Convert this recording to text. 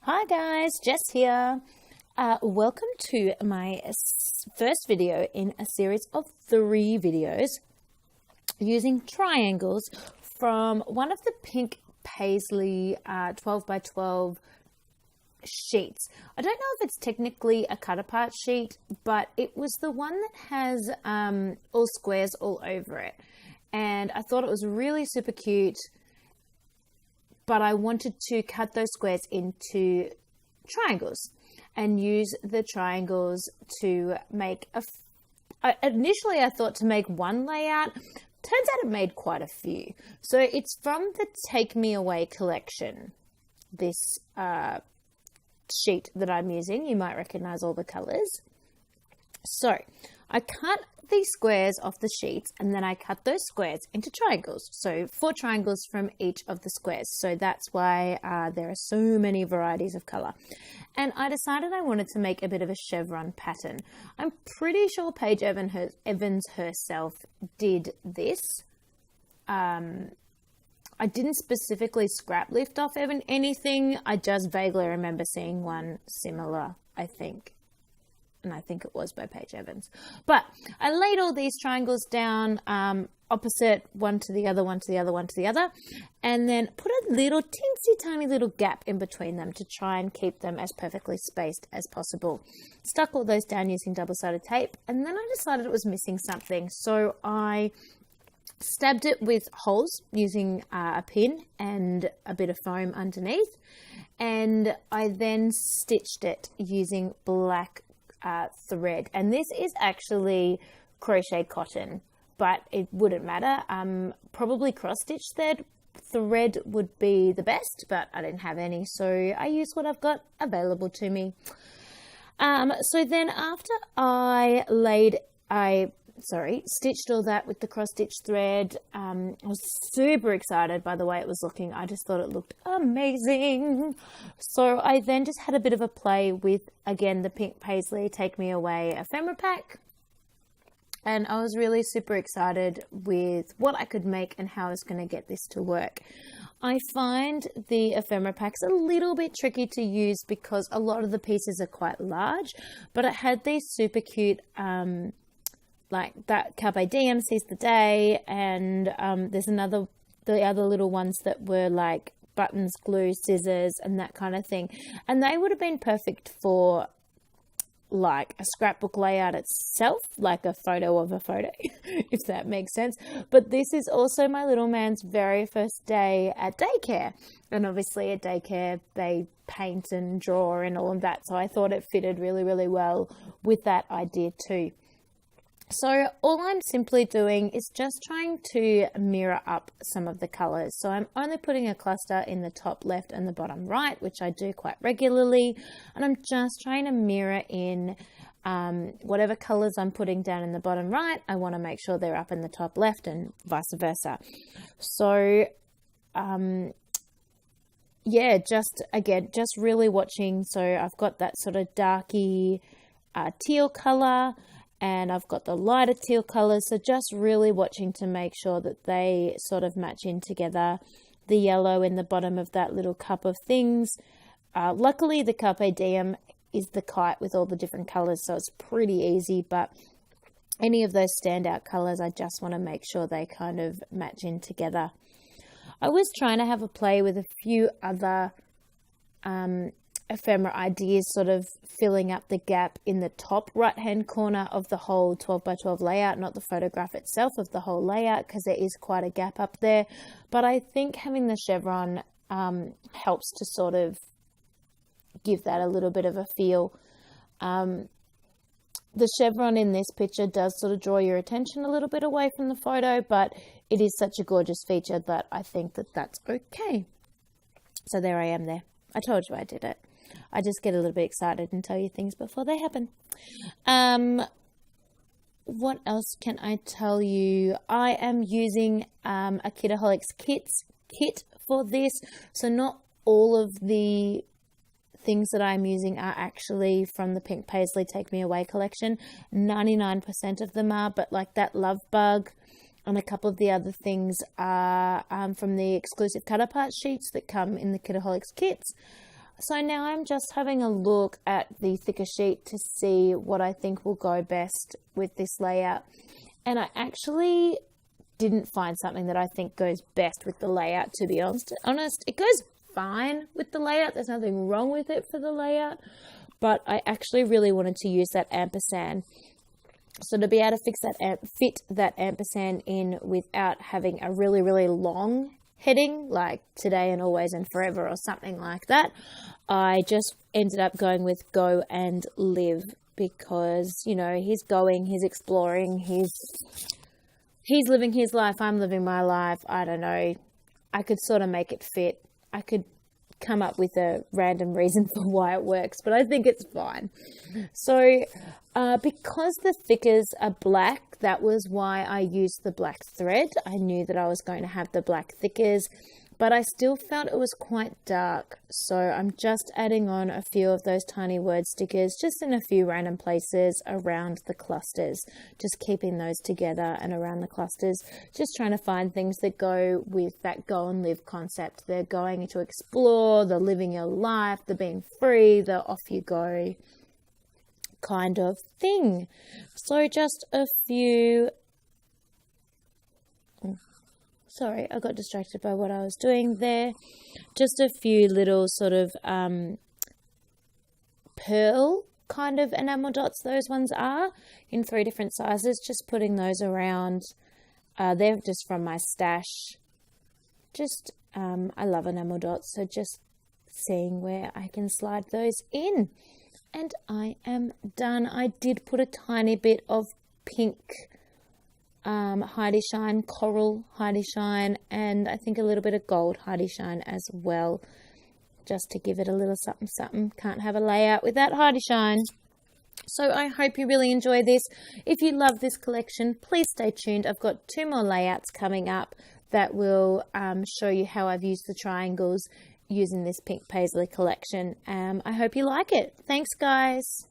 Hi guys, Jess here. Welcome to my first video in a series of 3 videos using triangles from one of the Pink Paisley 12x12 sheets. I don't know if it's technically a cut apart sheet, but it was the one that has all squares all over it. And I thought it was really super cute, but I wanted to cut those squares into triangles and use the triangles to make initially I thought to make one layout. Turns out it made quite a few. So it's from the Take Me Away collection, this sheet that I'm using. You might recognize all the colors. So I cut these squares off the sheets and then I cut those squares into triangles. So 4 triangles from each of the squares. So that's why there are so many varieties of color. And I decided I wanted to make a bit of a chevron pattern. I'm pretty sure Paige Evans herself did this. I didn't specifically scrap lift off anything. I just vaguely remember seeing one similar, I think. And I think it was by Paige Evans. But I laid all these triangles down opposite, one to the other, one to the other, one to the other, and then put a little teensy tiny little gap in between them to try and keep them as perfectly spaced as possible. Stuck all those down using double-sided tape, and then I decided it was missing something. So I stabbed it with holes using a pin and a bit of foam underneath, and I then stitched it using black thread. And this is actually crochet cotton, but it wouldn't matter. Probably cross-stitch thread would be the best, but I didn't have any, so I used what I've got available to me. So then after I stitched all that with the cross-stitch thread. I was super excited by the way it was looking. I just thought it looked amazing. So I then just had a bit of a play with, again, the Pink Paisley Take Me Away ephemera pack. And I was really super excited with what I could make and how I was going to get this to work. I find the ephemera packs a little bit tricky to use because a lot of the pieces are quite large, but it had these super cute like that Carpe Diem, Seize the Day, and there's the other little ones that were like buttons, glue, scissors, and that kind of thing. And they would have been perfect for like a scrapbook layout itself, like a photo of a photo, if that makes sense. But this is also my little man's very first day at daycare. And obviously at daycare, they paint and draw and all of that. So I thought it fitted really, really well with that idea too. So all I'm simply doing is just trying to mirror up some of the colors. So I'm only putting a cluster in the top left and the bottom right, which I do quite regularly. And I'm just trying to mirror in whatever colors I'm putting down in the bottom right. I want to make sure they're up in the top left and vice versa. So yeah, just really watching. So I've got that sort of darky teal color, and I've got the lighter teal colors, so just really watching to make sure that they sort of match in together. The yellow in the bottom of that little cup of things. Luckily, the Carpe Diem is the kite with all the different colors, so it's pretty easy, but any of those standout colors, I just want to make sure they kind of match in together. I was trying to have a play with a few other ephemera ideas, sort of filling up the gap in the top right hand corner of the whole 12x12 layout, not the photograph itself of the whole layout, because there is quite a gap up there. But I think having the chevron helps to sort of give that a little bit of a feel. The chevron in this picture does sort of draw your attention a little bit away from the photo, but it is such a gorgeous feature that I think that that's okay. So there I am there. I told you I did it. I just get a little bit excited and tell you things before they happen. What else can I tell you? I am using a Kitaholics kit for this. So not all of the things that I'm using are actually from the Pink Paisley Take Me Away collection. 99% of them are, but like that love bug, And a couple of the other things are from the exclusive cut apart sheets that come in the Kitaholics kits. So now I'm just having a look at the thicker sheet to see what I think will go best with this layout. And I actually didn't find something that I think goes best with the layout, to be honest. It goes fine with the layout. There's nothing wrong with it for the layout. But I actually really wanted to use that ampersand. So to be able to fit that ampersand in without having a really, really long heading, like today and always and forever or something like that, I just ended up going with go and live, because, you know, he's going, he's exploring, he's living his life, I'm living my life. I don't know. I could sort of make it fit. I could come up with a random reason for why it works, but I think it's fine. So because the thickers are black, that was why I used the black thread. I knew that I was going to have the black thickers, but I still felt it was quite dark. So I'm just adding on a few of those tiny word stickers, just in a few random places around the clusters, just keeping those together and around the clusters, just trying to find things that go with that go and live concept. They're going to explore, they're living your life, they're being free, they're off you go kind of thing. So just a few... Sorry, I got distracted by what I was doing there. Just a few little sort of pearl kind of enamel dots, those ones are, in 3 different sizes. Just putting those around. They're just from my stash. Just, I love enamel dots, so just seeing where I can slide those in. And I am done. I did put a tiny bit of pink Heidi Shine, coral Heidi Shine, and I think a little bit of gold Heidi Shine as well, just to give it a little something something. Can't have a layout without Heidi Shine. So I hope you really enjoy this. If you love this collection, please stay tuned. I've got 2 more layouts coming up that will show you how I've used the triangles using this Pink Paisley collection. I hope you like it. Thanks, guys.